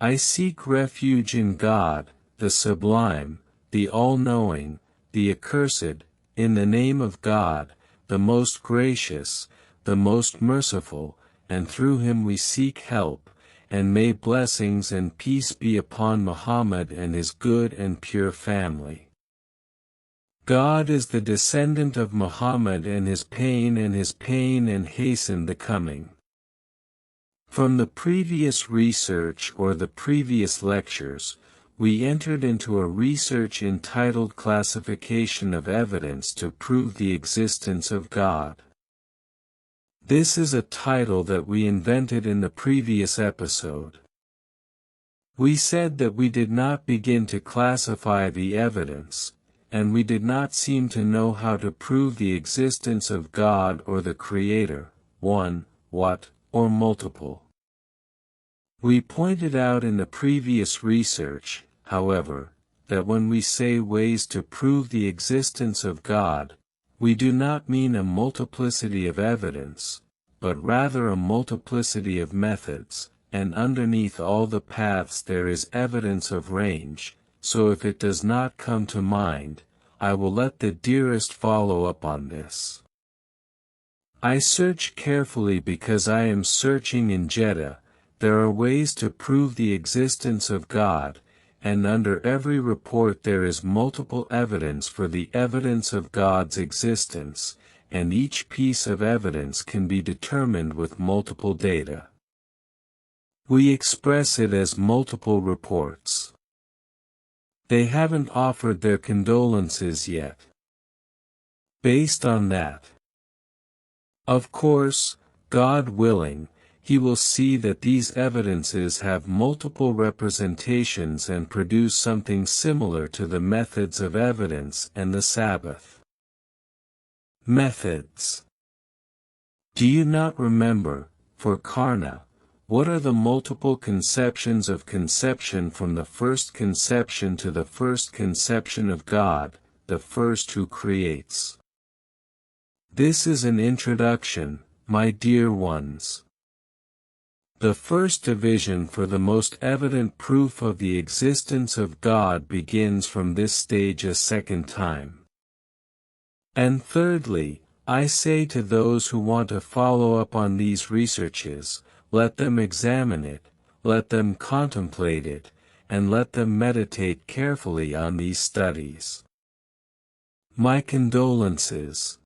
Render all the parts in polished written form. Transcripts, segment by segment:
I seek refuge in God, the sublime, the all-knowing, the accursed, in the name of God, the most gracious, the most merciful, and through him we seek help, and may blessings and peace be upon Muhammad and his good and pure family. God is the descendant of Muhammad and his pain and hasten the coming. From the previous research or the previous lectures, we entered into a research entitled Classification of Evidence to Prove the Existence of God. This is a title that we invented in the previous episode. We said that we did not begin to classify the evidence, and we did not seem to know how to prove the existence of God or the Creator, one, what, or multiple. We pointed out in the previous research, however, that when we say ways to prove the existence of God, we do not mean a multiplicity of evidence, but rather a multiplicity of methods, and underneath all the paths there is evidence of range, so if it does not come to mind, I will let the dearest follow up on this. I search carefully because I am searching in Jeddah. There are ways to prove the existence of God, and under every report there is multiple evidence for the evidence of God's existence, and each piece of evidence can be determined with multiple data. We express it as multiple reports. They haven't offered their condolences yet. Based on that, of course, God willing, he will see that these evidences have multiple representations and produce something similar to the methods of evidence and the Sabbath. Methods. Do you not remember, for Karna, what are the multiple conceptions of conception from the first conception to the first conception of God, the first who creates? This is an introduction, my dear ones. The first division for the most evident proof of the existence of God begins from this stage a second time. And thirdly, I say to those who want to follow up on these researches, let them examine it, let them contemplate it, and let them meditate carefully on these studies. My condolences.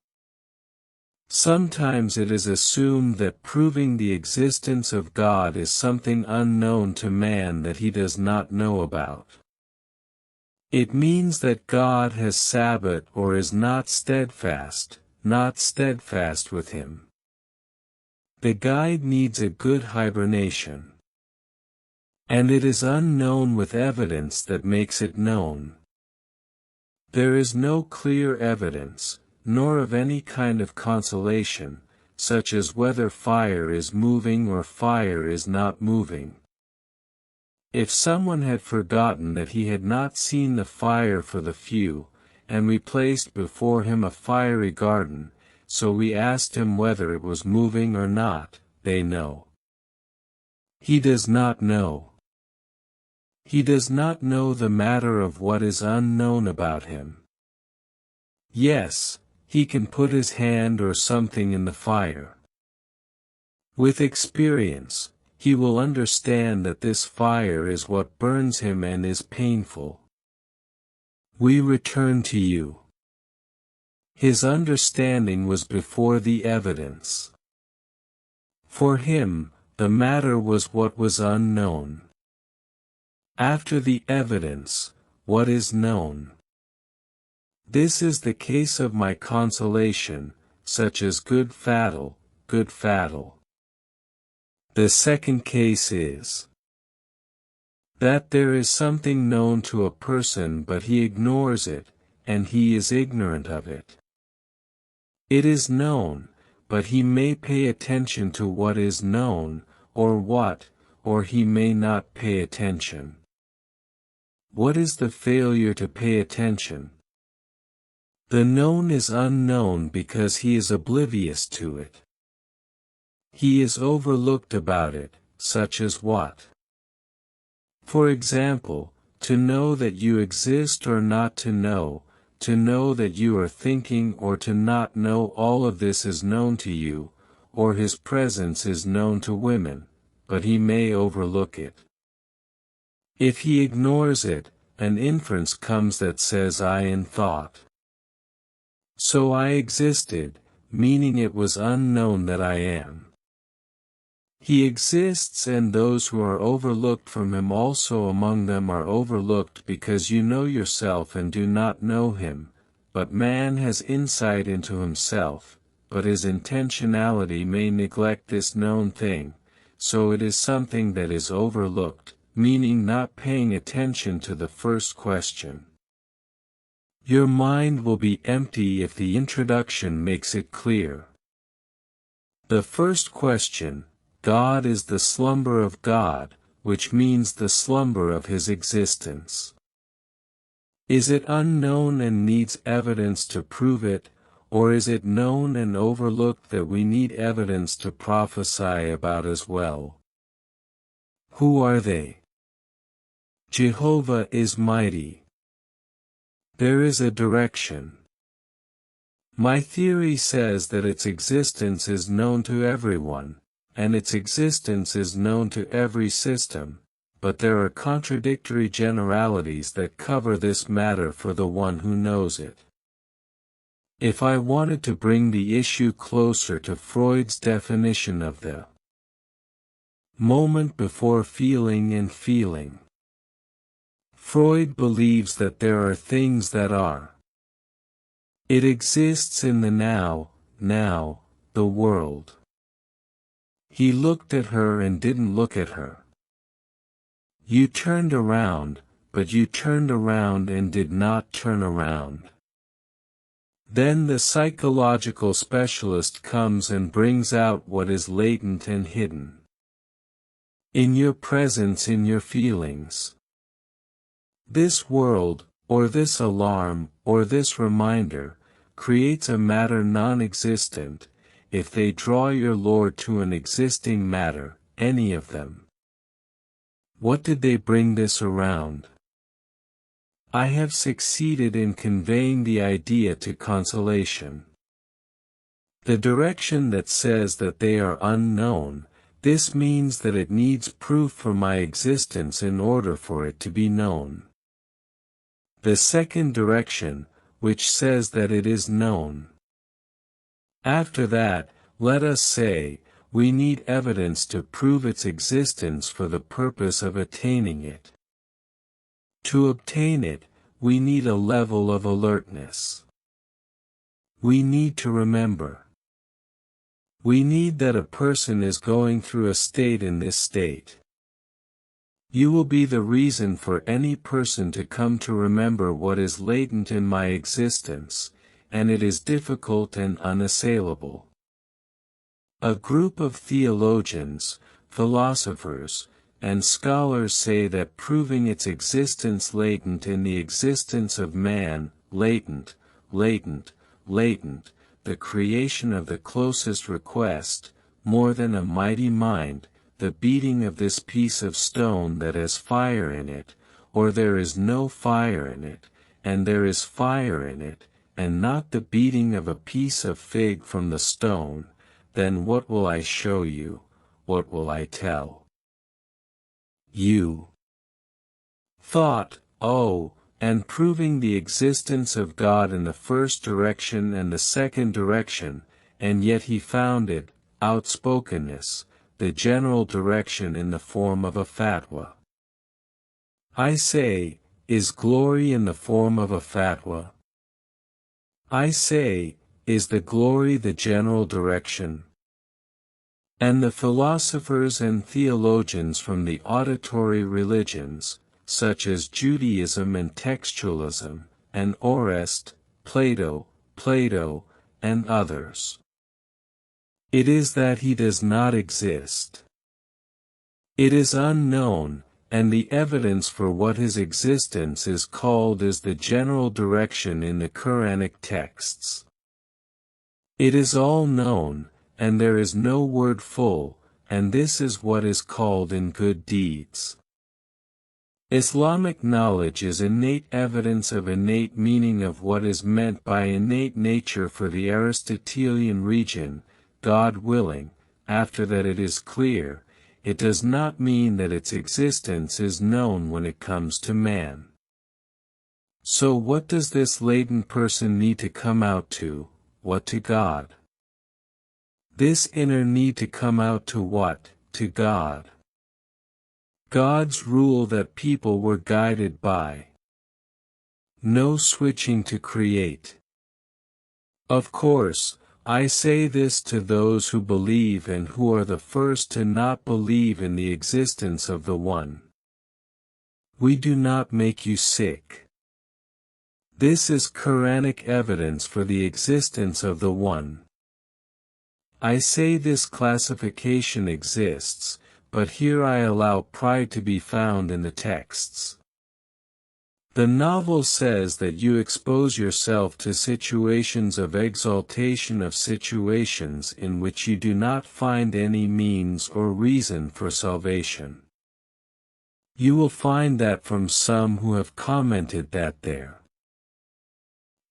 Sometimes it is assumed that proving the existence of God is something unknown to man that he does not know about. It means that God has Sabbath or is not steadfast with him. The guide needs a good hibernation. And it is unknown with evidence that makes it known. There is no clear evidence, nor of any kind of consolation, such as whether fire is moving or fire is not moving. If someone had forgotten that he had not seen the fire for the few, and we placed before him a fiery garden, so we asked him whether it was moving or not, they know. He does not know. He does not know the matter of what is unknown about him. Yes, he can put his hand or something in the fire. With experience, he will understand that this fire is what burns him and is painful. We return to you. His understanding was before the evidence. For him, the matter was what was unknown. After the evidence, what is known. This is the case of my consolation, such as good fattle. The second case is that there is something known to a person but he ignores it, and he is ignorant of it. It is known, but he may pay attention to what is known, or he may not pay attention. What is the failure to pay attention? The known is unknown because he is oblivious to it. He is overlooked about it, such as what? For example, to know that you exist or not to know that you are thinking or to not know, all of this is known to you, or his presence is known to women, but he may overlook it. If he ignores it, an inference comes that says I in thought. So I existed, meaning it was unknown that I am. He exists, and those who are overlooked from him also among them are overlooked, because you know yourself and do not know him, but man has insight into himself, but his intentionality may neglect this known thing, so it is something that is overlooked, meaning not paying attention to the first question. Your mind will be empty if the introduction makes it clear. The first question, God is the slumber of God, which means the slumber of his existence. Is it unknown and needs evidence to prove it, or is it known and overlooked that we need evidence to prophesy about as well? Who are they? Jehovah is mighty. There is a direction. My theory says that its existence is known to everyone, and its existence is known to every system, but there are contradictory generalities that cover this matter for the one who knows it. If I wanted to bring the issue closer to Freud's definition of the moment before feeling and feeling, Freud believes that there are things that are. It exists in the now, the world. He looked at her and didn't look at her. You turned around, but you turned around and did not turn around. Then the psychological specialist comes and brings out what is latent and hidden. In your presence, in your feelings. This world, or this alarm, or this reminder, creates a matter non-existent, if they draw your Lord to an existing matter, any of them. What did they bring this around? I have succeeded in conveying the idea to consolation. The direction that says that they are unknown, this means that it needs proof for my existence in order for it to be known. The second direction, which says that it is known. After that, let us say, we need evidence to prove its existence for the purpose of attaining it. To obtain it, we need a level of alertness. We need to remember. We need that a person is going through a state in this state. You will be the reason for any person to come to remember what is latent in my existence, and it is difficult and unassailable. A group of theologians, philosophers, and scholars say that proving its existence latent in the existence of man, latent, the creation of the closest request, more than a mighty mind, the beating of this piece of stone that has fire in it, or there is no fire in it, and there is fire in it, and not the beating of a piece of fig from the stone, then what will I show you, what will I tell you? Thought, oh, and proving the existence of God in the first direction and the second direction, and yet he found it, outspokenness, the general direction in the form of a fatwa. I say, is glory in the form of a fatwa? I say, is the glory the general direction? And the philosophers and theologians from the auditory religions, such as Judaism and textualism, and Orest, Plato, and others. It is that he does not exist. It is unknown, and the evidence for what his existence is called is the general direction in the Quranic texts. It is all known, and there is no word full, and this is what is called in good deeds. Islamic knowledge is innate evidence of innate meaning of what is meant by innate nature for the Aristotelian region, God willing. After that it is clear, it does not mean that its existence is known when it comes to man. So what does this latent person need to come out to? What to God? This inner need to come out to what? To God. God's rule that people were guided by. No switching to create. Of course, I say this to those who believe and who are the first to not believe in the existence of the One. We do not make you sick. This is Quranic evidence for the existence of the One. I say this classification exists, but here I allow pride to be found in the texts. The novel says that you expose yourself to situations of exaltation, of situations in which you do not find any means or reason for salvation. You will find that from some who have commented that there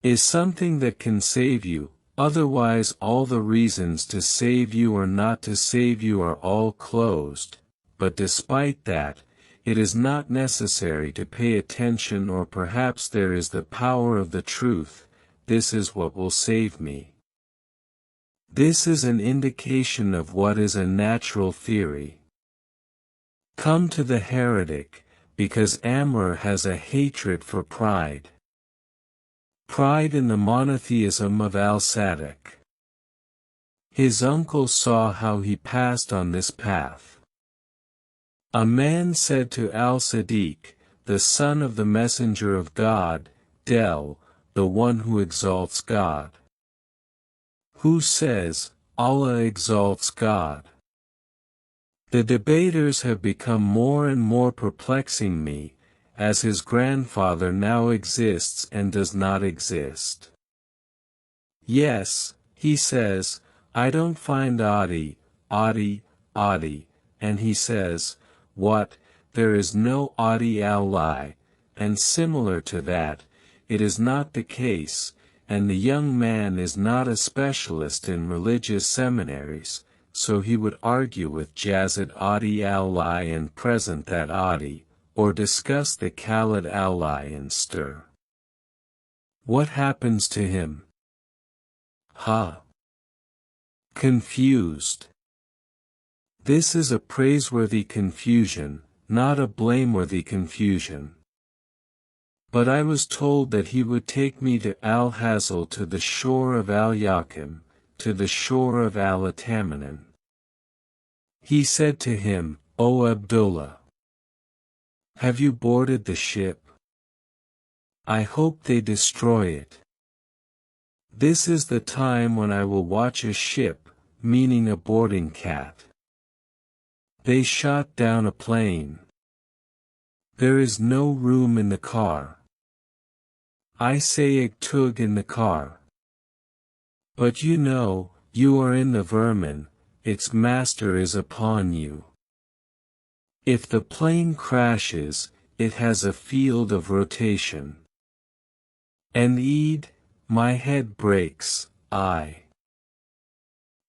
is something that can save you, otherwise all the reasons to save you or not to save you are all closed, but despite that, it is not necessary to pay attention, or perhaps there is the power of the truth. This is what will save me. This is an indication of what is a natural theory. Come to the heretic, because Amr has a hatred for pride. Pride in the monotheism of al-Sadiq. His uncle saw how he passed on this path. A man said to al-Sadiq, the son of the messenger of God, Del, the one who exalts God. Who says, Allah exalts God? The debaters have become more and more perplexing me, as his grandfather now exists and does not exist. Yes, he says, I don't find Adi, and he says, what, there is no Adi al-Lai, and similar to that, it is not the case, and the young man is not a specialist in religious seminaries, so he would argue with Yazid Adi al-Lai and present that Adi, or discuss the Khalid al-Lai and stir. What happens to him? Confused. This is a praiseworthy confusion, not a blameworthy confusion. But I was told that he would take me to Al-Hazal, to the shore of Al-Yakim, to the shore of Al-Atamanan. He said to him, O Abdullah, have you boarded the ship? I hope they destroy it. This is the time when I will watch a ship, meaning a boarding cat. They shot down a plane. There is no room in the car. I say Iktug in the car. But you know, you are in the vermin, its master is upon you. If the plane crashes, it has a field of rotation. And Eid, my head breaks, I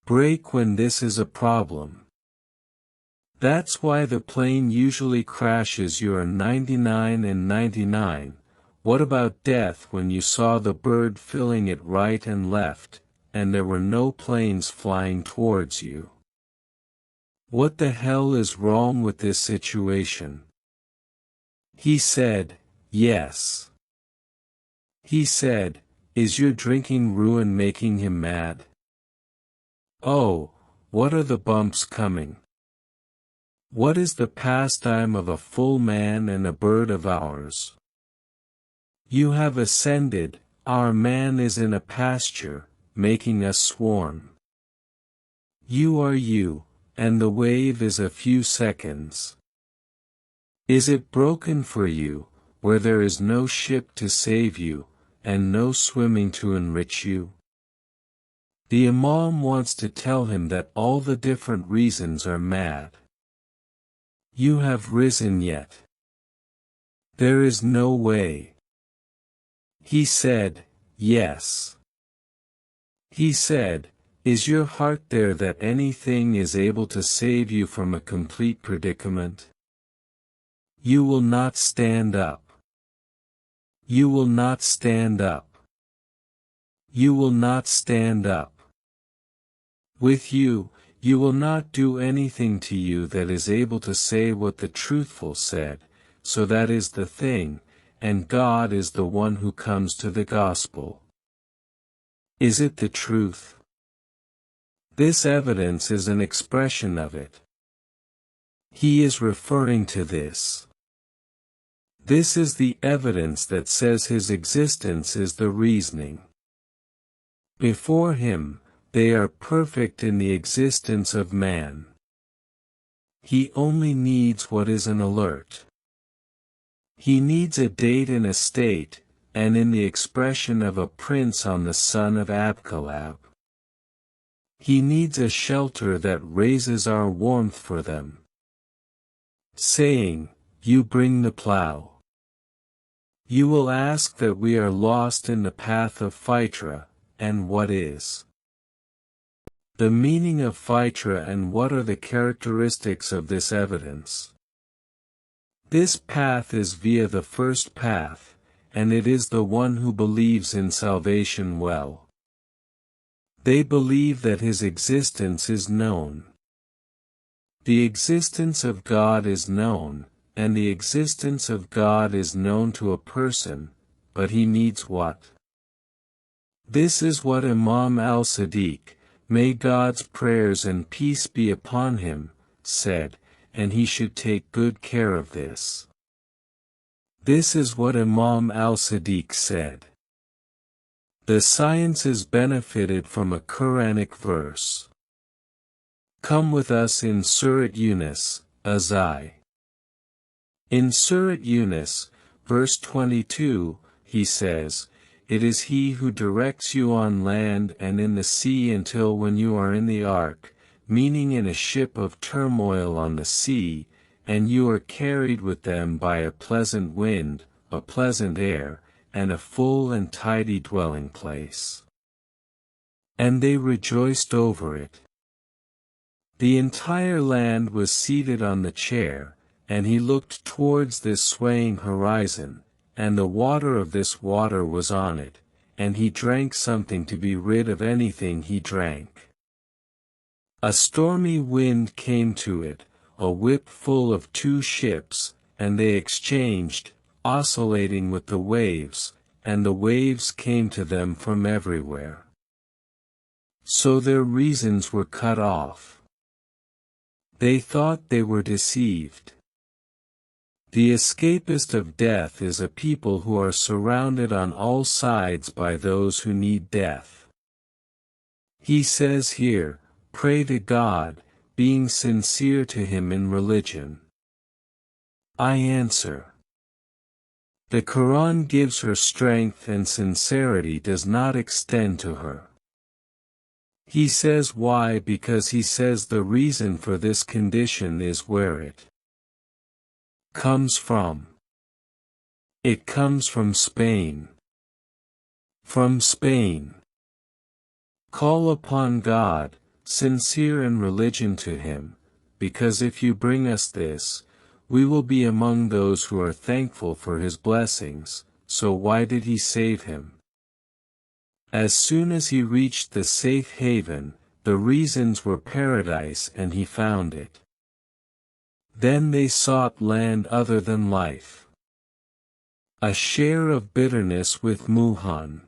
break when this is a problem. That's why the plane usually crashes. You are 99 and 99. What about death when you saw the bird filling it right and left, and there were no planes flying towards you? What the hell is wrong with this situation? He said, yes. He said, is your drinking ruin making him mad? Oh, what are the bumps coming? What is the pastime of a full man and a bird of ours? You have ascended, our man is in a pasture, making us swarm. You are you, and the wave is a few seconds. Is it broken for you, where there is no ship to save you, and no swimming to enrich you? The Imam wants to tell him that all the different reasons are mad. You have risen yet. There is no way. He said, yes. He said, is your heart there that anything is able to save you from a complete predicament? You will not stand up. You will not stand up. You will not stand up. With you, you will not do anything to you that is able to say what the truthful said, so that is the thing, and God is the one who comes to the gospel. Is it the truth? This evidence is an expression of it. He is referring to this. This is the evidence that says his existence is the reasoning. Before him, they are perfect in the existence of man. He only needs what is an alert. He needs a date and a state, and in the expression of a prince on the son of Abcalab. He needs a shelter that raises our warmth for them. Saying, you bring the plow. You will ask that we are lost in the path of Phytra, and what is the meaning of Phytra and what are the characteristics of this evidence? This path is via the first path, and it is the one who believes in salvation well. They believe that his existence is known. The existence of God is known, and the existence of God is known to a person, but he needs what? This is what Imam al-Sadiq, may God's prayers and peace be upon him, said, and he should take good care of this. This is what Imam al-Sadiq said. The sciences benefited from a Quranic verse. Come with us in Surat Yunus, Azai. In Surat Yunus, verse 22, he says, it is he who directs you on land and in the sea until when you are in the ark, meaning in a ship of turmoil on the sea, and you are carried with them by a pleasant wind, a pleasant air, and a full and tidy dwelling place. And they rejoiced over it. The entire land was seated on the chair, and he looked towards this swaying horizon, and the water of this water was on it, and he drank something to be rid of anything he drank. A stormy wind came to it, a whip full of 2 ships, and they exchanged, oscillating with the waves, and the waves came to them from everywhere. So their reasons were cut off. They thought they were deceived. The escapist of death is a people who are surrounded on all sides by those who need death. He says here, pray to God, being sincere to him in religion. I answer. The Quran gives her strength and sincerity does not extend to her. He says why, because he says the reason for this condition is where it comes from. It comes from Spain. From Spain. Call upon God, sincere in religion to him, because if you bring us this, we will be among those who are thankful for his blessings. So why did he save him? As soon as he reached the safe haven, the reasons were paradise and he found it. Then they sought land other than life. A share of bitterness with Muhan.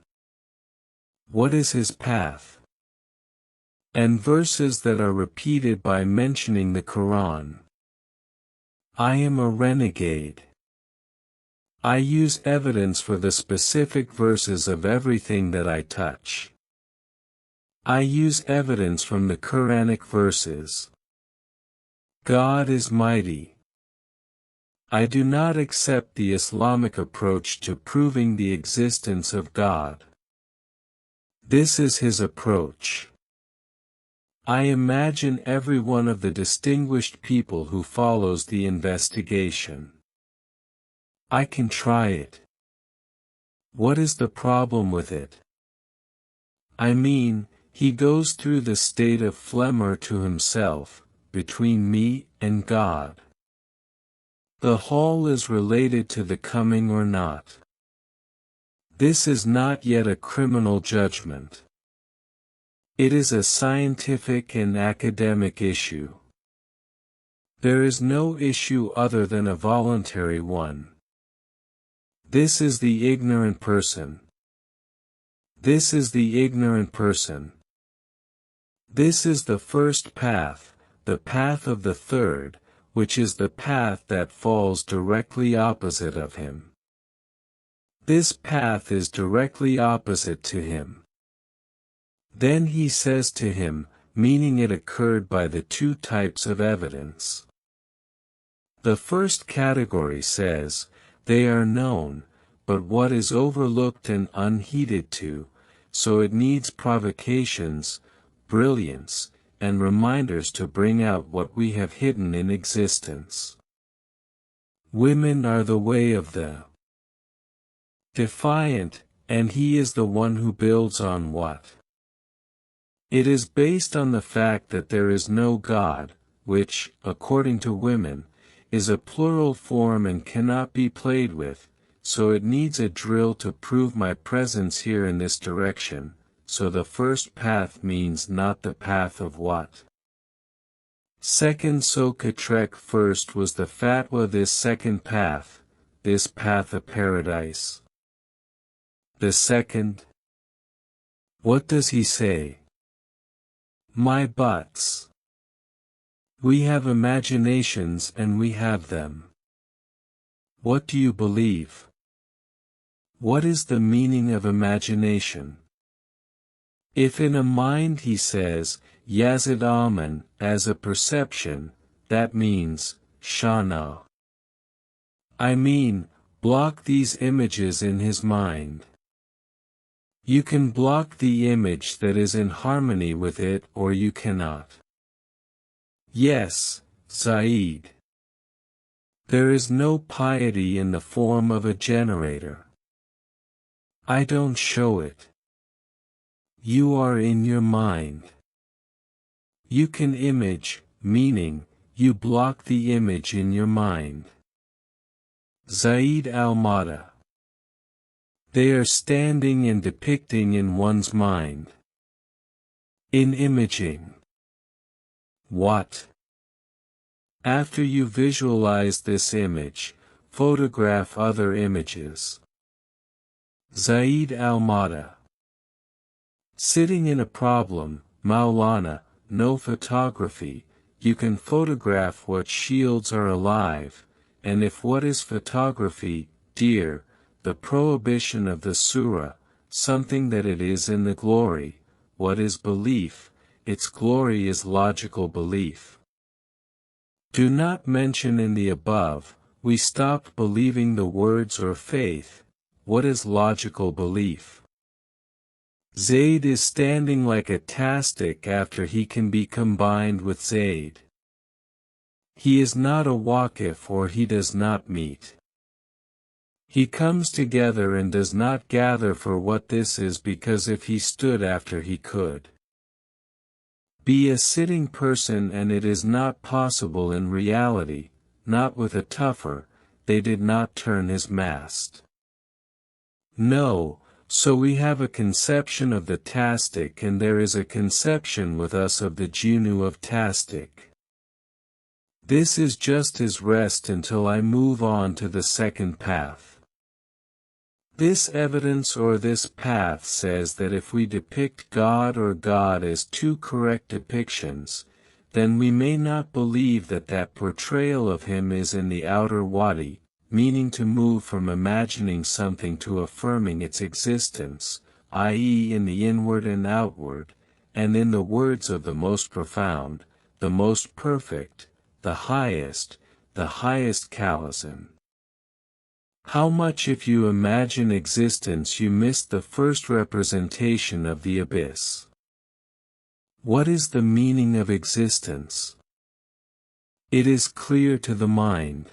What is his path? And verses that are repeated by mentioning the Quran. I am a renegade. I use evidence for the specific verses of everything that I touch. I use evidence from the Quranic verses. God is mighty. I do not accept the Islamic approach to proving the existence of God. This is his approach. I imagine every one of the distinguished people who follows the investigation. I can try it. What is the problem with it? I mean, he goes through the state of phlegma to himself, between me and God. The whole is related to the coming or not. This is not yet a criminal judgment. It is a scientific and academic issue. There is no issue other than a voluntary one. This is the ignorant person. This is the ignorant person. This is the first path, the path of the third, which is the path that falls directly opposite of him. This path is directly opposite to him. Then he says to him, meaning it occurred by the two types of evidence. The first category says, they are known, but what is overlooked and unheeded to, so it needs provocations, brilliance, and reminders to bring out what we have hidden in existence. Women are the way of the defiant, and he is the one who builds on what? It is based on the fact that there is no God, which, according to women, is a plural form and cannot be played with, so it needs a drill to prove my presence here in this direction, so the first path means not the path of what? Second Sokatrek first was the fatwa this second path, this path of paradise. The second? What does he say? My butts. We have imaginations and we have them. What do you believe? What is the meaning of imagination? If in a mind he says, Yazid Amen, as a perception, that means, Shana. I mean, block these images in his mind. You can block the image that is in harmony with it or you cannot. Yes, Zaid. There is no piety in the form of a generator. I don't show it. You are in your mind. You can image, meaning, you block the image in your mind. Zaid al-Mada. They are standing and depicting in one's mind. In imaging. What? After you visualize this image, photograph other images. Zaid al-Mada. Sitting in a problem, Maulana, no photography, you can photograph what shields are alive, and if what is photography, dear, the prohibition of the surah, something that it is in the glory, what is belief, its glory is logical belief. Do not mention in the above, we stopped believing the words or faith, what is logical belief? Zaid is standing like a tastic after he can be combined with Zaid. He is not a waqif or he does not meet. He comes together and does not gather for what this is because if he stood after he could be a sitting person and it is not possible in reality, not with a tougher, they did not turn his mast. No. So we have a conception of the tastic and there is a conception with us of the Junu of tastic. This is just his rest until I move on to the second path. This evidence or this path says that if we depict God or God as two correct depictions, then we may not believe that that portrayal of him is in the outer wadi, meaning to move from imagining something to affirming its existence, i.e. in the inward and outward, and in the words of the most profound, the most perfect, the highest Kalasan. How much if you imagine existence you miss the first representation of the abyss. What is the meaning of existence? It is clear to the mind.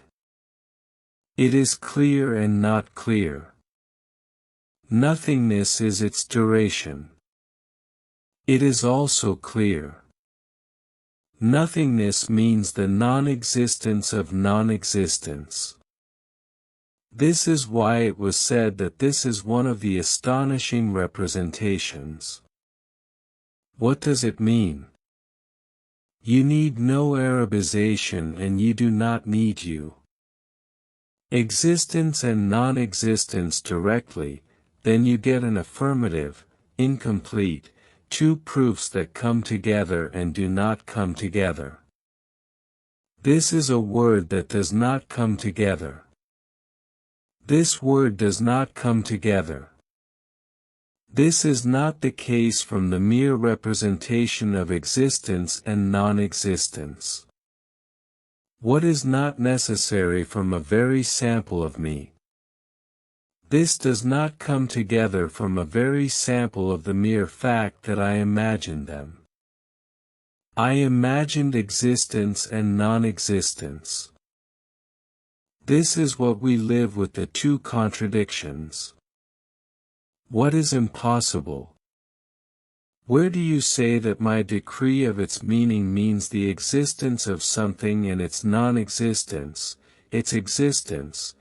It is clear and not clear. Nothingness is its duration. It is also clear. Nothingness means the non-existence of non-existence. This is why it was said that this is one of the astonishing representations. What does it mean? You need no Arabization and you do not need you. Existence and non-existence directly, then you get an affirmative, incomplete, two proofs that come together and do not come together. This is a word that does not come together. This word does not come together. This is not the case from the mere representation of existence and non-existence. What is not necessary from a very sample of me? This does not come together from a very sample of the mere fact that I imagined them. I imagined existence and non-existence. This is what we live with, the two contradictions. What is impossible? Where do you say that my decree of its meaning means the existence of something and its non-existence, its existence,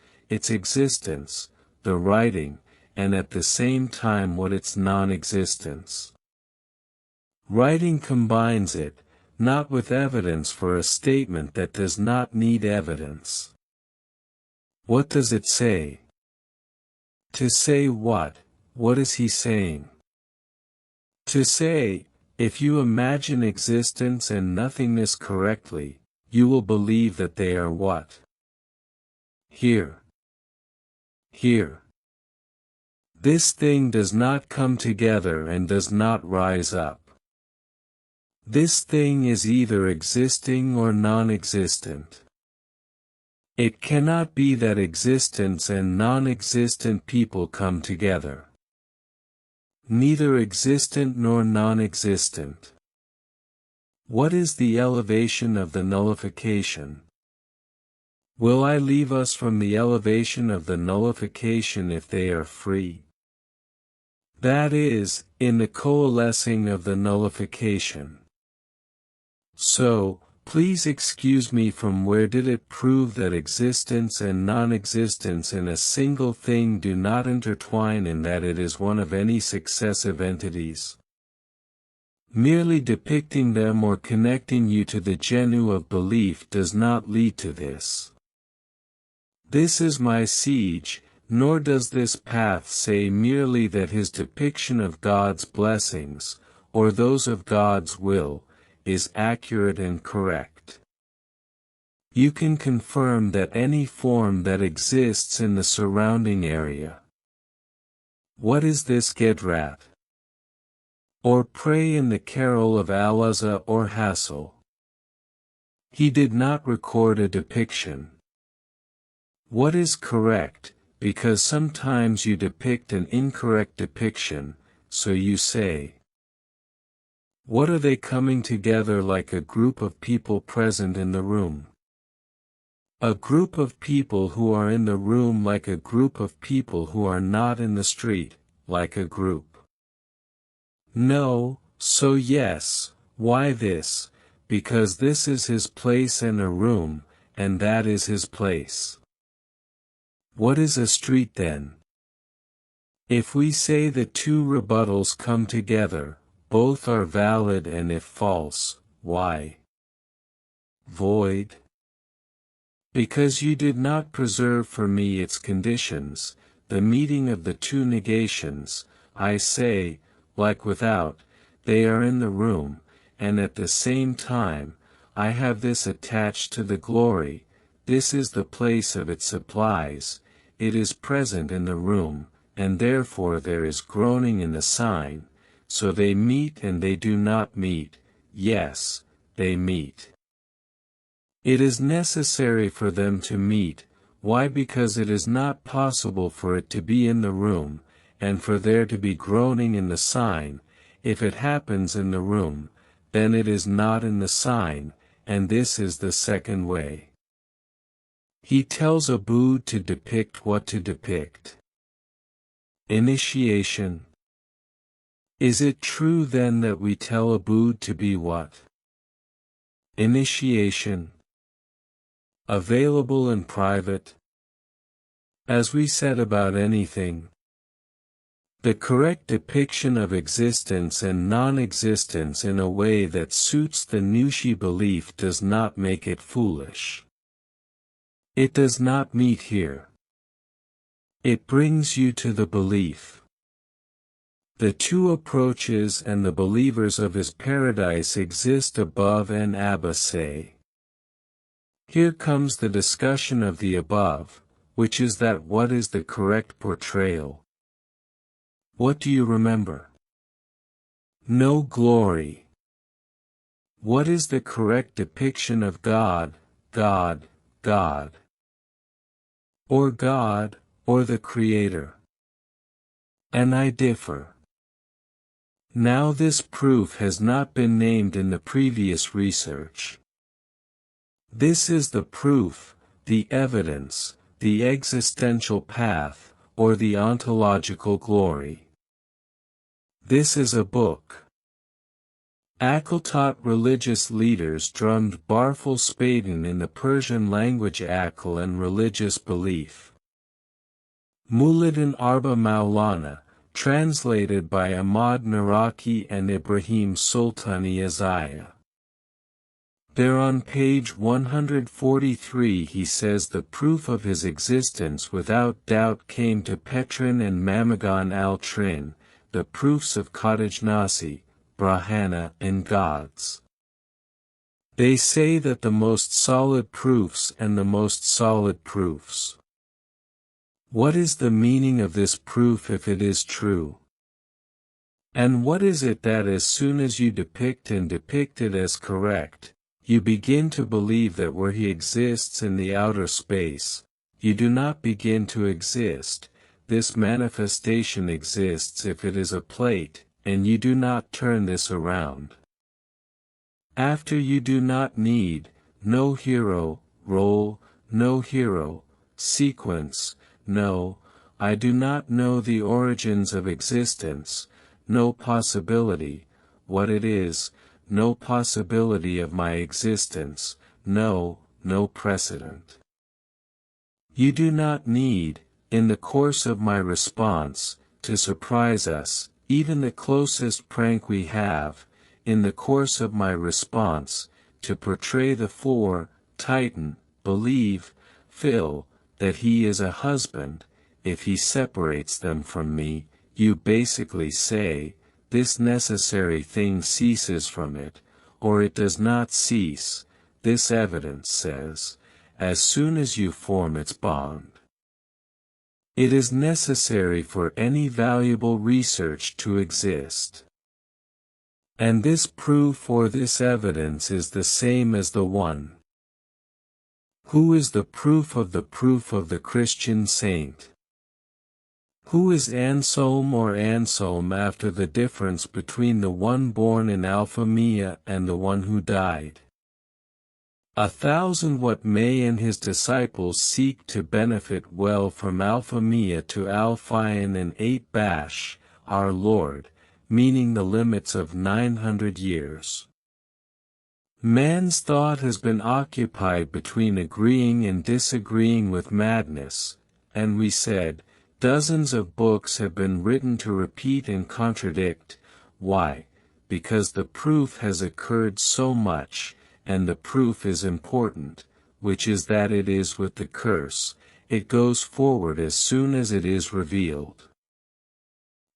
the writing, and at the same time what its non-existence? Writing combines it, not with evidence for a statement that does not need evidence. What does it say? To say what? What is he saying? To say, if you imagine existence and nothingness correctly, you will believe that they are what? Here. Here. This thing does not come together and does not rise up. This thing is either existing or non-existent. It cannot be that existence and non-existent people come together. Neither existent nor non-existent. What is the elevation of the nullification? Will I leave us from the elevation of the nullification if they are free? That is, in the coalescing of the nullification. So, please excuse me, from where did it prove that existence and non-existence in a single thing do not intertwine in that it is one of any successive entities? Merely depicting them or connecting you to the genu of belief does not lead to this. This is my siege, nor does this path say merely that his depiction of God's blessings, or those of God's will, is accurate and correct. You can confirm that any form that exists in the surrounding area. What is this Gedrat? Or pray in the carol of Al-Azza or Hassel. He did not record a depiction. What is correct, because sometimes you depict an incorrect depiction, so you say. What are they coming together like? A group of people present in the room. A group of people who are in the room like a group of people who are not in the street, like a group. No, so yes, why this? Because this is his place and a room, and that is his place. What is a street then? If we say the two rebuttals come together, both are valid, and if false, why? Void? Because you did not preserve for me its conditions, the meeting of the two negations, I say, like without, they are in the room, and at the same time, I have this attached to the glory, this is the place of its supplies, it is present in the room, and therefore there is groaning in the sign, so they meet and they do not meet, yes, they meet. It is necessary for them to meet, why? Because it is not possible for it to be in the room, and for there to be groaning in the sign. If it happens in the room, then it is not in the sign, and this is the second way. He tells Abu to depict what to depict. Initiation. Is it true then that we tell Abu to be what? Initiation. Available and private. As we said about anything, the correct depiction of existence and non-existence in a way that suits the Nushi belief does not make it foolish. It does not meet here. It brings you to the belief. The two approaches and the believers of his paradise exist above, and Abba say. Here comes the discussion of the above, which is that what is the correct portrayal? What do you remember? No glory. What is the correct depiction of God, God, God? Or God, or the Creator? And I differ. Now this proof has not been named in the previous research. This is the proof, the evidence, the existential path, or the ontological glory. This is a book. Akal-taught religious leaders drummed Barful Spaden in the Persian language Akal and religious belief. Muladin Arba Maulana, translated by Ahmad Naraki and Ibrahim Sultani Azaya. There on page 143 he says the proof of his existence without doubt came to Petrin and Mamagon al-Trin, the proofs of Cottage Nasi, Brahana and gods. They say that the most solid proofs and the most solid proofs. What is the meaning of this proof if it is true? And what is it that as soon as you depict and depict it as correct, you begin to believe that where he exists in the outer space, you do not begin to exist? This manifestation exists if it is a plate, and you do not turn this around. After you do not need, no hero, role, no hero, sequence, no, I do not know the origins of existence, no possibility, what it is, no possibility of my existence, no precedent. You do not need, in the course of my response, to surprise us, even the closest prank we have, in the course of my response, to portray the Titan, believe, Phil, that he is a husband. If he separates them from me, you basically say, this necessary thing ceases from it, or it does not cease, this evidence says, as soon as you form its bond. It is necessary for any valuable research to exist. And this proof or this evidence is the same as the one. Who is the proof of the Christian saint? Who is Anselm or Anselm after the difference between the one born in Alpha Mia and the one who died? 1,000 What may and his disciples seek to benefit well from Alpha Mia to Alphaeon and 8 Bash, our Lord, meaning the limits of 900 years. Man's thought has been occupied between agreeing and disagreeing with madness, and we said, dozens of books have been written to repeat and contradict. Why? Because the proof has occurred so much, and the proof is important, which is that it is with the curse, it goes forward as soon as it is revealed.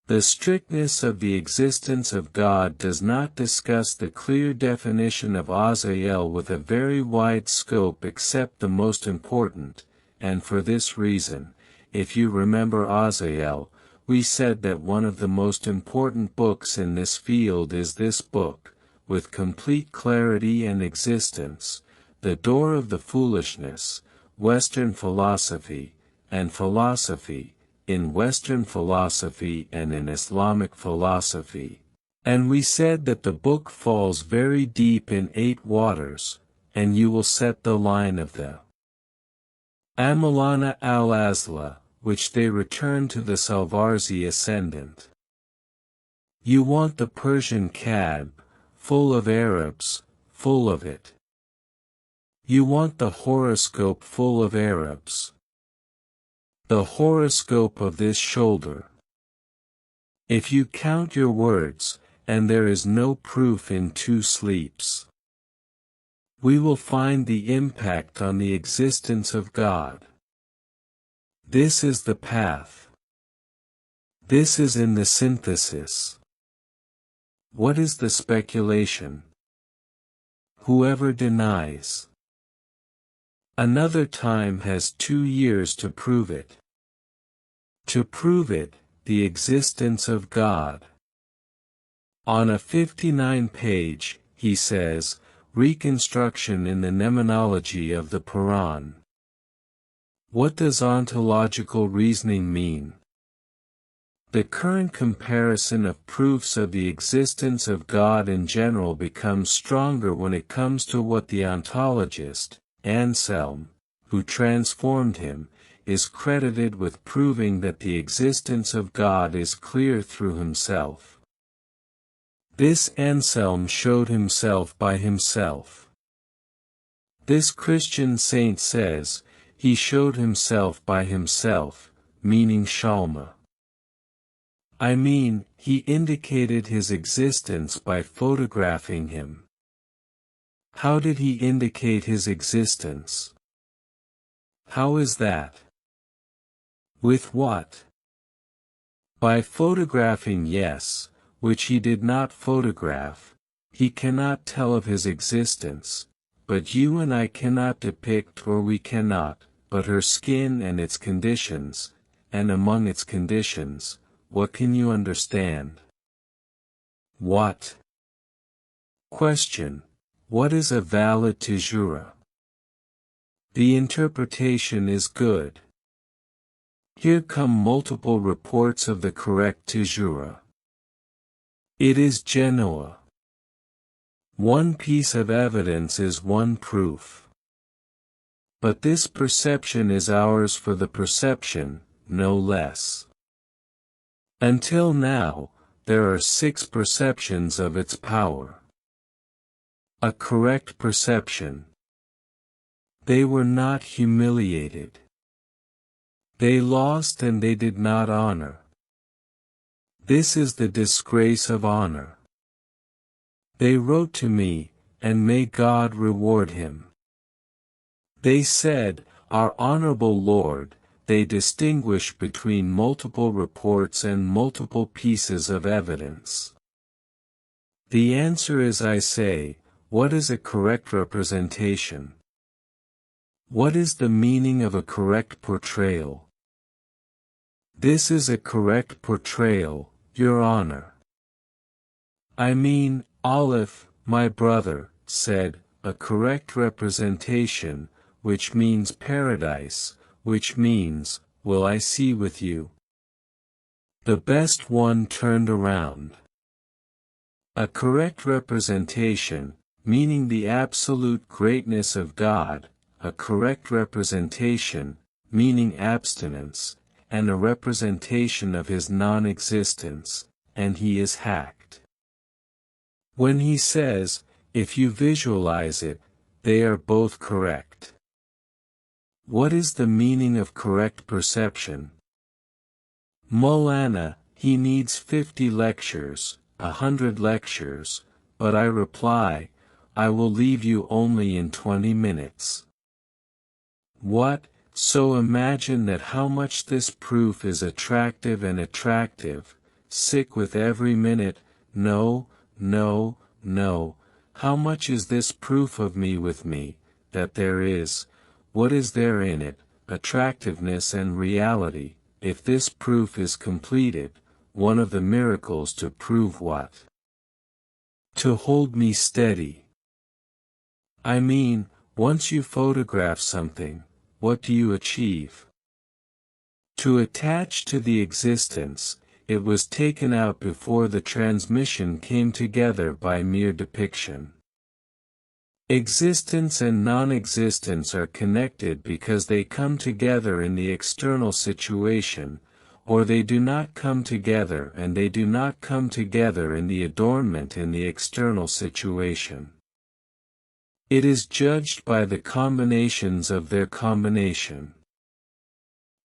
The strictness of the existence of God does not discuss the clear definition of Azael with a very wide scope except the most important, and for this reason, if you remember Azael, we said that one of the most important books in this field is this book, with complete clarity and existence, The Door of the Foolishness, Western Philosophy, and Philosophy, in Western philosophy and in Islamic philosophy. And we said that the book falls very deep in 8 waters, and you will set the line of the Amalana al-Azla, which they return to the Salvarzi ascendant. You want the Persian Kadb, full of Arabs, full of it. You want the horoscope full of Arabs. The horoscope of this shoulder. If you count your words, and there is no proof in 2 sleeps, we will find the impact on the existence of God. This is the path. This is in the synthesis. What is the speculation? Whoever denies. Another time has 2 years to prove it. To prove it, the existence of God. On a 59-page, he says, reconstruction in the Mnemonology of the Quran. What does ontological reasoning mean? The current comparison of proofs of the existence of God in general becomes stronger when it comes to what the ontologist, Anselm, who transformed him, is credited with proving that the existence of God is clear through himself. This Anselm showed himself by himself. This Christian saint says, he showed himself by himself, meaning Shalma. I mean, he indicated his existence by photographing him. How did he indicate his existence? How is that? With what? By photographing, yes, which he did not photograph. He cannot tell of his existence, but you and I cannot depict, or we cannot, but her skin and its conditions, and among its conditions, what can you understand? What? Question. What is a valid tijura? The interpretation is good. Here come multiple reports of the correct tijura. It is Genoa. One piece of evidence is one proof. But this perception is ours for the perception, no less. Until now, there are 6 perceptions of its power. A correct perception. They were not humiliated. They lost and they did not honor. This is the disgrace of honor. They wrote to me, and may God reward him. They said, Our honorable Lord. They distinguish between multiple reports and multiple pieces of evidence. The answer is, I say, what is a correct representation? What is the meaning of a correct portrayal? This is a correct portrayal, Your Honor. I mean, Aleph, my brother, said, a correct representation, which means paradise, which means, will I see with you? The best one turned around. A correct representation, meaning the absolute greatness of God, a correct representation, meaning abstinence, and a representation of his non-existence, and he is hacked. When he says, if you visualize it, they are both correct. What is the meaning of correct perception? Molana, he needs 50 lectures, 100 lectures, but I reply, I will leave you only in 20 minutes. What? So imagine that how much this proof is attractive and attractive, sick with every minute, no, no, no, how much is this proof of me with me, that there is, what is there in it, attractiveness and reality, if this proof is completed, one of the miracles to prove what? To hold me steady. I mean, once you photograph something, what do you achieve? To attach to the existence, it was taken out before the transmission came together by mere depiction. Existence and non-existence are connected because they come together in the external situation, or they do not come together and they do not come together in the adornment in the external situation. It is judged by the combinations of their combination.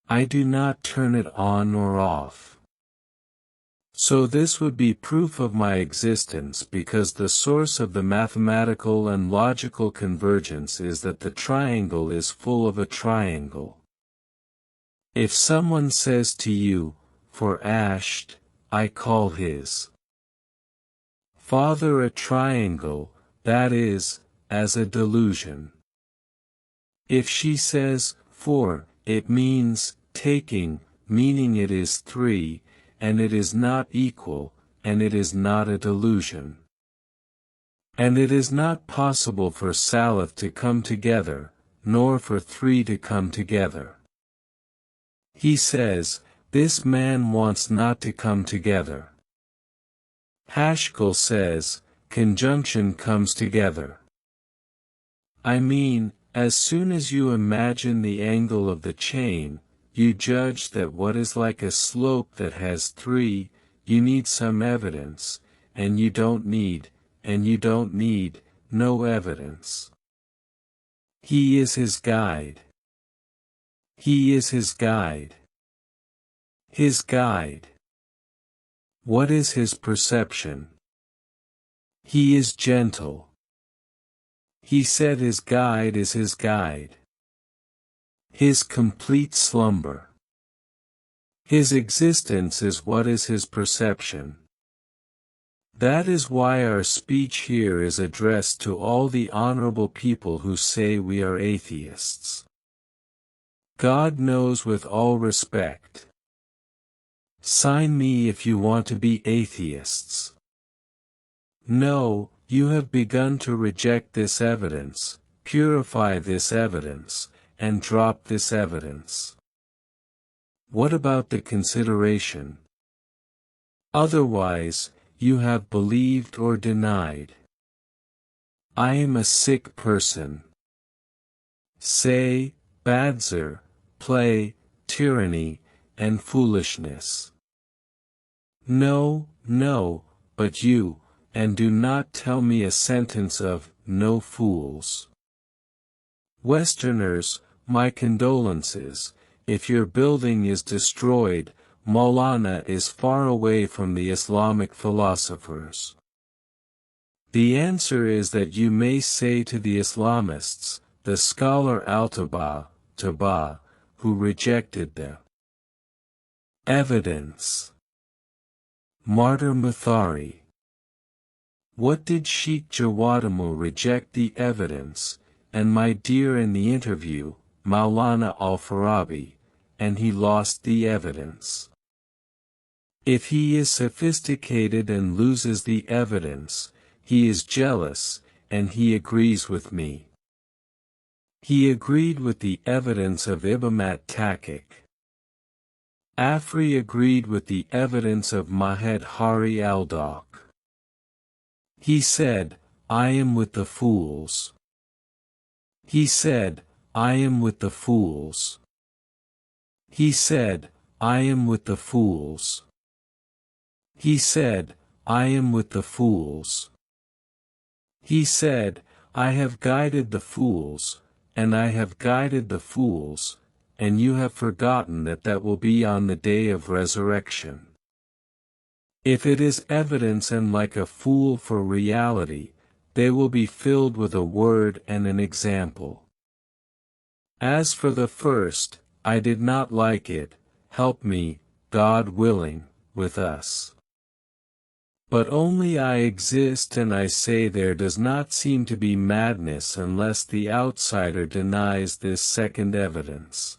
I do not turn it on or off. So this would be proof of my existence because the source of the mathematical and logical convergence is that the triangle is full of a triangle. If someone says to you, "For Asht, I call his father a triangle," that is, as a delusion. If she says, "For," it means, taking, meaning it is three, and it is not equal, and it is not a delusion. And it is not possible for Salaf to come together, nor for three to come together. He says, "This man wants not to come together." Haskell says, "Conjunction comes together." I mean, as soon as you imagine the angle of the chain, you judge that what is like a slope that has three, you need some evidence, and you don't need no evidence. He is his guide. He is his guide. His guide. What is his perception? He is gentle. He said his guide is his guide. His complete slumber. His existence is what is his perception. That is why our speech here is addressed to all the honorable people who say we are atheists. God knows with all respect. Sign me if you want to be atheists. No, you have begun to reject this evidence, purify this evidence, and drop this evidence. What about the consideration? Otherwise, you have believed or denied. I am a sick person. Say, Badzer, play, tyranny, and foolishness. No, no, but you, and do not tell me a sentence of, no fools. Westerners, my condolences, if your building is destroyed, Maulana is far away from the Islamic philosophers. The answer is that you may say to the Islamists, the scholar Tabah, who rejected the evidence. Martyr Muthari. What did Sheikh Jawadamu reject the evidence, and my dear in the interview, Maulana al-Farabi, and he lost the evidence. If he is sophisticated and loses the evidence, he is jealous, and he agrees with me. He agreed with the evidence of Ibamat Takik. Afri agreed with the evidence of Mahed Hari al-Dawq. He said, I am with the fools. He said, I am with the fools. He said, I am with the fools. He said, I am with the fools. He said, I have guided the fools, and I have guided the fools, and you have forgotten that that will be on the day of resurrection. If it is evidence and like a fool for reality, they will be filled with a word and an example. As for the first, I did not like it, help me, God willing, with us. But only I exist, and I say there does not seem to be madness unless the outsider denies this second evidence.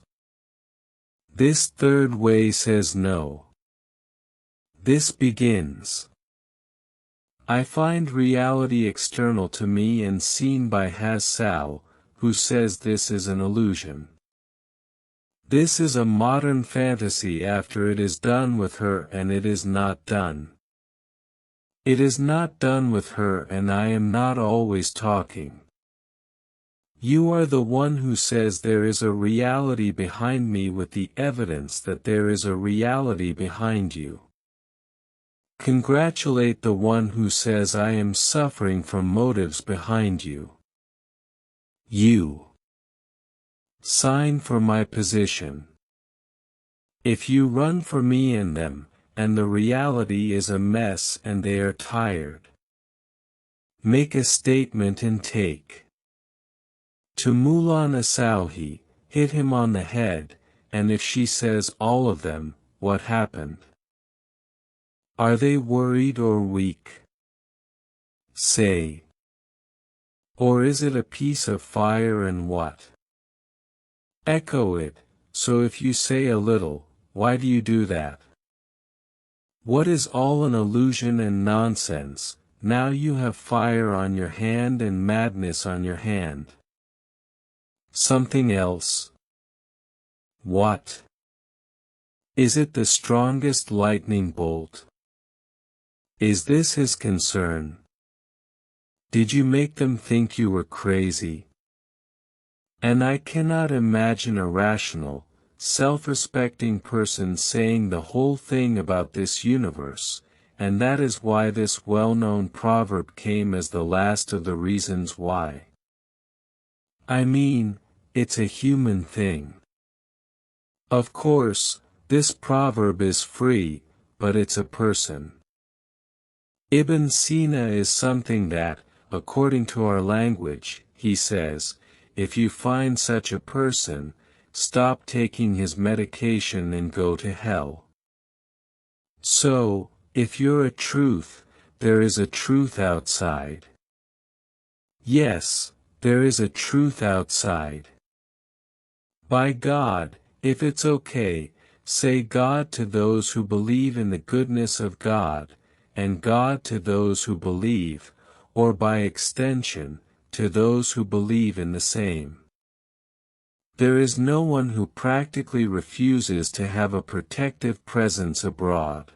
This third way says no. This begins. I find reality external to me and seen by Hassal, who says this is an illusion. This is a modern fantasy after it is done with her, and it is not done. It is not done with her, and I am not always talking. You are the one who says there is a reality behind me with the evidence that there is a reality behind you. Congratulate the one who says I am suffering from motives behind you. You sign for my position. If you run for me in them, and the reality is a mess and they are tired, make a statement and take. To Mulan Asauhi, hit him on the head, and if she says all of them, what happened? Are they worried or weak? Say. Or is it a piece of fire and what? Echo it, so if you say a little, why do you do that? What is all an illusion and nonsense, now you have fire on your hand and madness on your hand. Something else? What? Is it the strongest lightning bolt? Is this his concern? Did you make them think you were crazy? And I cannot imagine a rational, self-respecting person saying the whole thing about this universe, and that is why this well-known proverb came as the last of the reasons why. I mean, it's a human thing. Of course, this proverb is free, but it's a person. Ibn Sina is something that, according to our language, he says, if you find such a person, stop taking his medication and go to hell. So, if you're a truth, there is a truth outside. Yes, there is a truth outside. By God, if it's okay, say God to those who believe in the goodness of God, and God to those who believe, or by extension, to those who believe in the same. There is no one who practically refuses to have a protective presence abroad.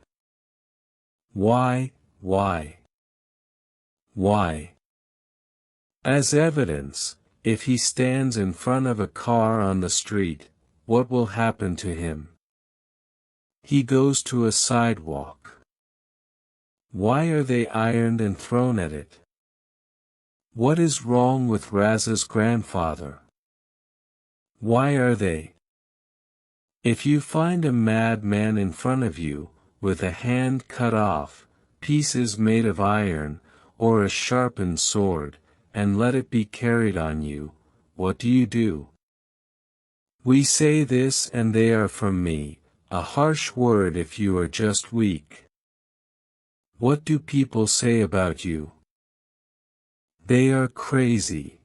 Why? As evidence, if he stands in front of a car on the street, what will happen to him? He goes to a sidewalk. Why are they ironed and thrown at it? What is wrong with Raza's grandfather? Why are they? If you find a madman in front of you, with a hand cut off, pieces made of iron, or a sharpened sword, and let it be carried on you, what do? We say this and they are from me, a harsh word if you are just weak. What do people say about you? They are crazy.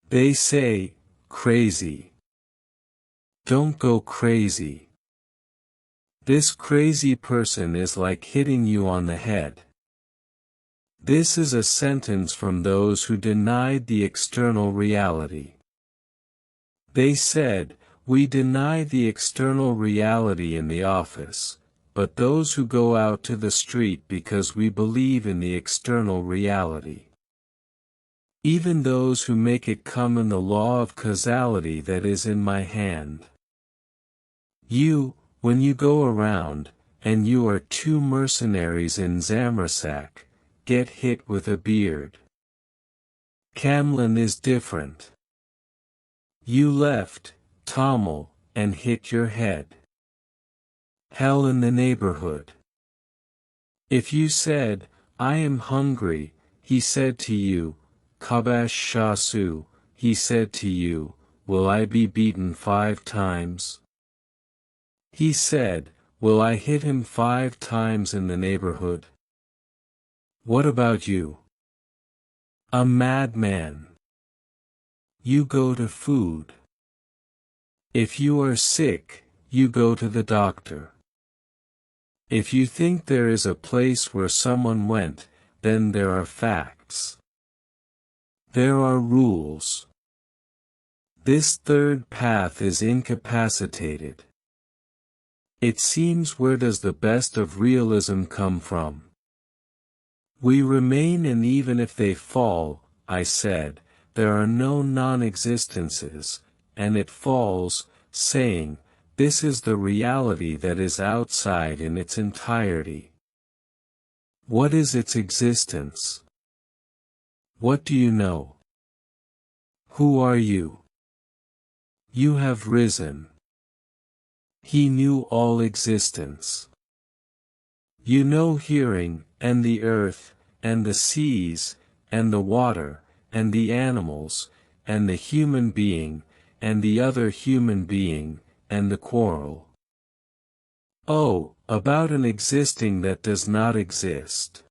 They say, crazy. Don't go crazy. This crazy person is like hitting you on the head. This is a sentence from those who denied the external reality. They said, we deny the external reality in the office, but those who go out to the street because we believe in the external reality. Even those who make it come in the law of causality that is in my hand. You, when you go around, and you are two mercenaries in Zamrasak, get hit with a beard. Camlin is different. You left, Tommel, and hit your head. Hell in the neighborhood. If you said, I am hungry, he said to you, Kabash Shasu, he said to you, will I be beaten 5 times? He said, will I hit him 5 times in the neighborhood? What about you? A madman. You go to food. If you are sick, you go to the doctor. If you think there is a place where someone went, then there are facts. There are rules. This third path is incapacitated. It seems, where does the best of realism come from? We remain, and even if they fall, I said, there are no non-existences, and it falls, saying, this is the reality that is outside in its entirety. What is its existence? What do you know? Who are you? You have risen. He knew all existence. You know hearing, and the earth, and the seas, and the water, and the animals, and the human being, and the other human being, and the quarrel. Oh, about an existing that does not exist.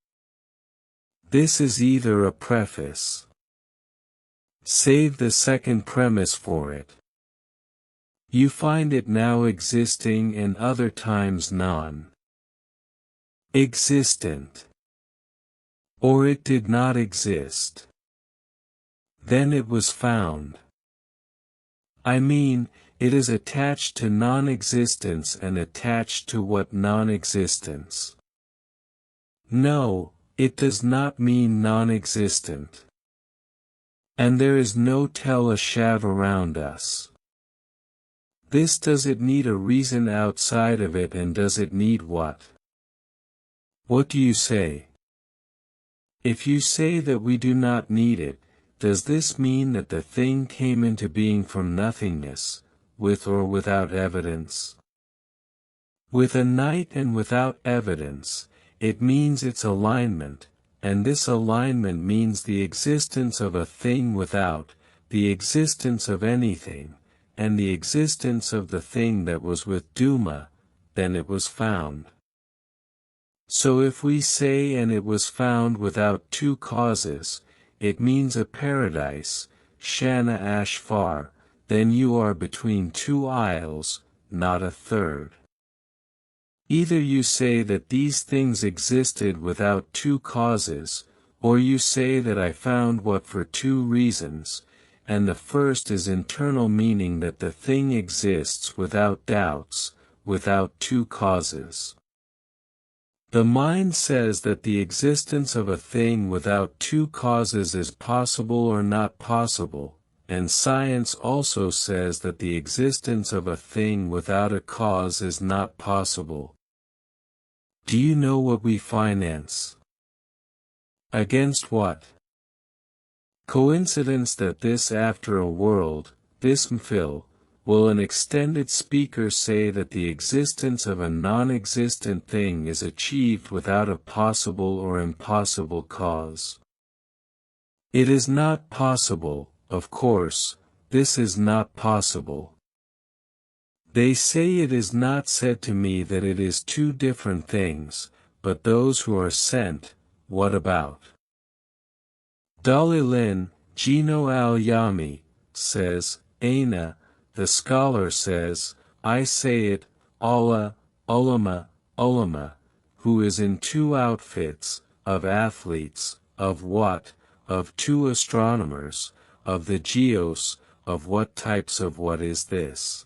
This is either a preface. Save the second premise for it. You find it now existing and other times non-existent. Or it did not exist. Then it was found. I mean, it is attached to non-existence and attached to what non-existence? No, it does not mean non-existent. And there is no tell-a-shav around us. This does it need a reason outside of it, and does it need what? What do you say? If you say that we do not need it, does this mean that the thing came into being from nothingness, with or without evidence? With a night and without evidence, it means its alignment, and this alignment means the existence of a thing without, the existence of anything, and the existence of the thing that was with Duma, then it was found. So if we say and it was found without two causes, it means a paradise, Shana Ashfar, then you are between two isles, not a third. Either you say that these things existed without two causes, or you say that I found what for two reasons, and the first is internal, meaning that the thing exists without doubts, without two causes. The mind says that the existence of a thing without two causes is possible or not possible, and science also says that the existence of a thing without a cause is not possible. Do you know what we finance? Against what? Coincidence that this after a world, this mfil, will an extended speaker say that the existence of a non-existent thing is achieved without a possible or impossible cause. It is not possible, of course, this is not possible. They say it is not said to me that it is two different things, but those who are sent, what about? Dalilin, Gino al-Yami, says, Aina, the scholar says, I say it, Allah, ulama, who is in two outfits, of athletes, of what, of two astronomers, of the geos, of what types of what is this?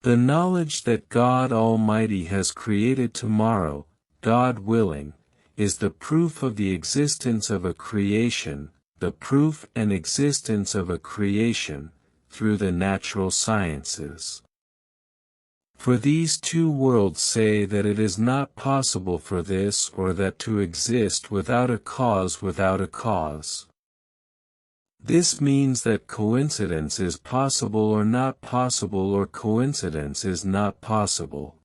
The knowledge that God Almighty has created tomorrow, God willing, is the proof of the existence of a creation, the proof and existence of a creation, through the natural sciences. For these two worlds say that it is not possible for this or that to exist without a cause without a cause. This means that coincidence is possible or not possible, or coincidence is not possible.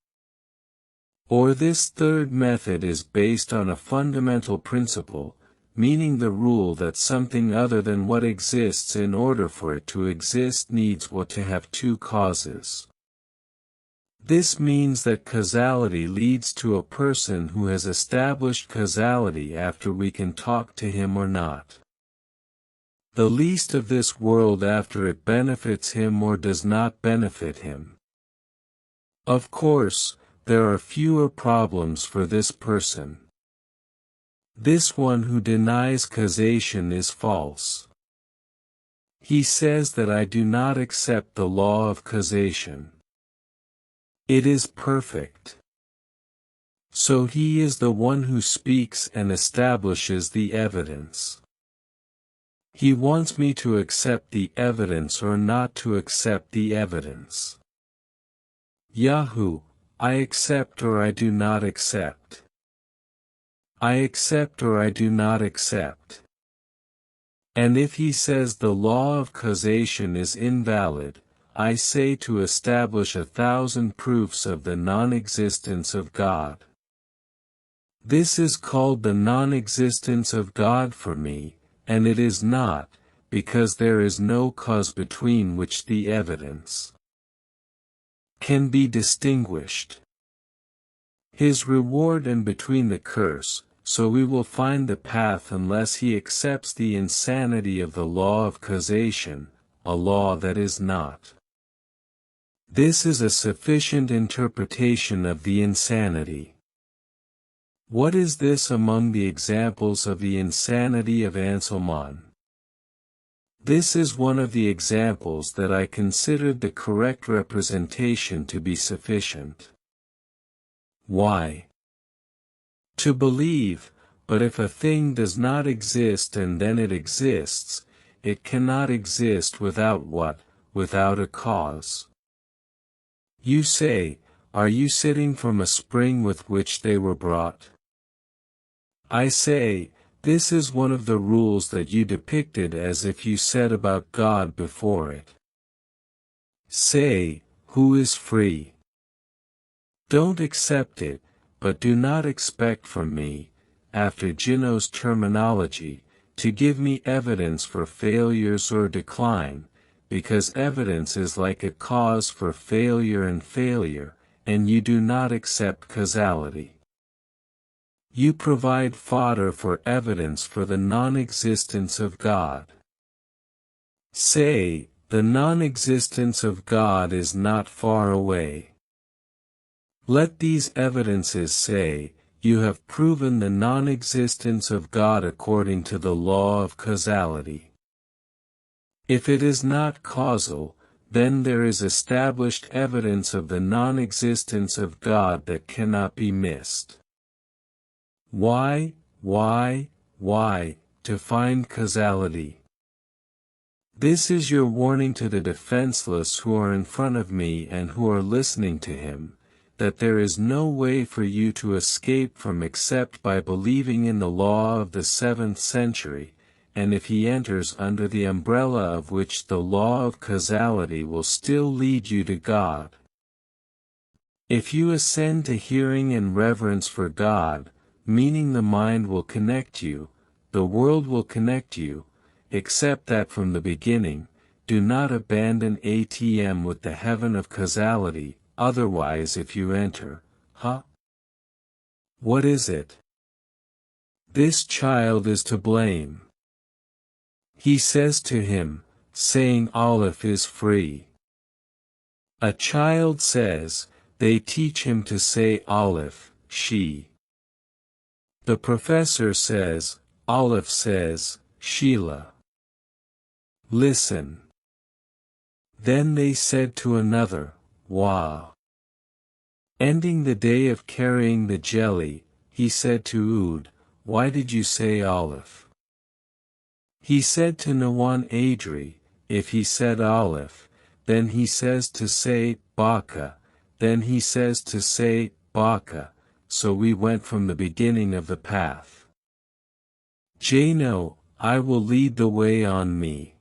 Or this third method is based on a fundamental principle, meaning the rule that something other than what exists in order for it to exist needs what to have two causes. This means that causality leads to a person who has established causality after we can talk to him or not. The least of this world after it benefits him or does not benefit him. Of course, there are fewer problems for this person. This one who denies causation is false. He says that I do not accept the law of causation. It is perfect. So he is the one who speaks and establishes the evidence. He wants me to accept the evidence or not to accept the evidence. Yahoo, I accept or I do not accept. I accept or I do not accept. And if he says the law of causation is invalid, I say to establish 1,000 proofs of the non-existence of God. This is called the non-existence of God for me, and it is not, because there is no cause between which the evidence can be distinguished. His reward and between the curse, so we will find the path unless he accepts the insanity of the law of causation, a law that is not. This is a sufficient interpretation of the insanity. What is this among the examples of the insanity of Anselmon? This is one of the examples that I considered the correct representation to be sufficient. Why? To believe, but if a thing does not exist and then it exists, it cannot exist without what? Without a cause. You say, are you sitting from a spring with which they were brought? I say, this is one of the rules that you depicted as if you said about God before it. Say, who is free? Don't accept it, but do not expect from me, after Gino's terminology, to give me evidence for failures or decline, because evidence is like a cause for failure, and you do not accept causality. You provide fodder for evidence for the non-existence of God. Say, the non-existence of God is not far away. Let these evidences say, you have proven the non-existence of God according to the law of causality. If it is not causal, then there is established evidence of the non-existence of God that cannot be missed. Why, to find causality? This is your warning to the defenseless who are in front of me and who are listening to him, that there is no way for you to escape from except by believing in the law of the 7th century, and if he enters under the umbrella of which the law of causality will still lead you to God. If you ascend to hearing and reverence for God, meaning the mind will connect you, the world will connect you, except that from the beginning, do not abandon ATM with the heaven of causality, otherwise if you enter, What is it? This child is to blame. He says to him, saying Aleph is free. A child says, they teach him to say Aleph, she. The professor says, Aleph says, Sheila. Listen. Then they said to another, Wah. Ending the day of carrying the jelly, he said to Oud, why did you say Aleph? He said to Nawan Adri, if he said Aleph, then he says to say Baka, then he says to say Baka, so we went from the beginning of the path. Jano, I will lead the way on me.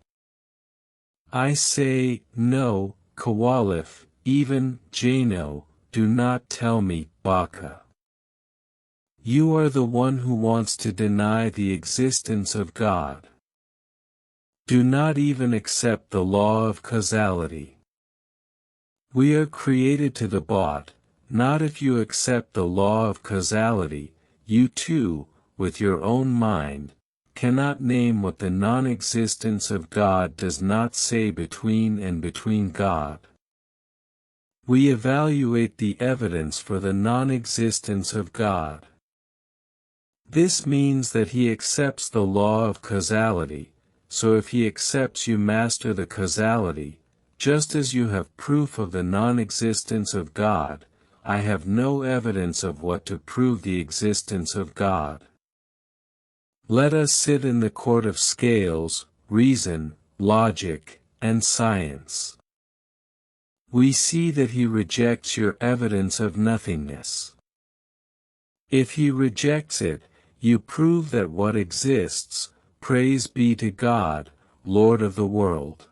I say, no, Kawalif, even, Jano, do not tell me, Baka. You are the one who wants to deny the existence of God. Do not even accept the law of causality. We are created to the bought, not if you accept the law of causality, you too, with your own mind, cannot name what the non-existence of God does not say between and between God. We evaluate the evidence for the non-existence of God. This means that he accepts the law of causality, so if he accepts you master the causality, just as you have proof of the non-existence of God, I have no evidence of what to prove the existence of God. Let us sit in the court of scales, reason, logic, and science. We see that he rejects your evidence of nothingness. If he rejects it, you prove that what exists, praise be to God, Lord of the world.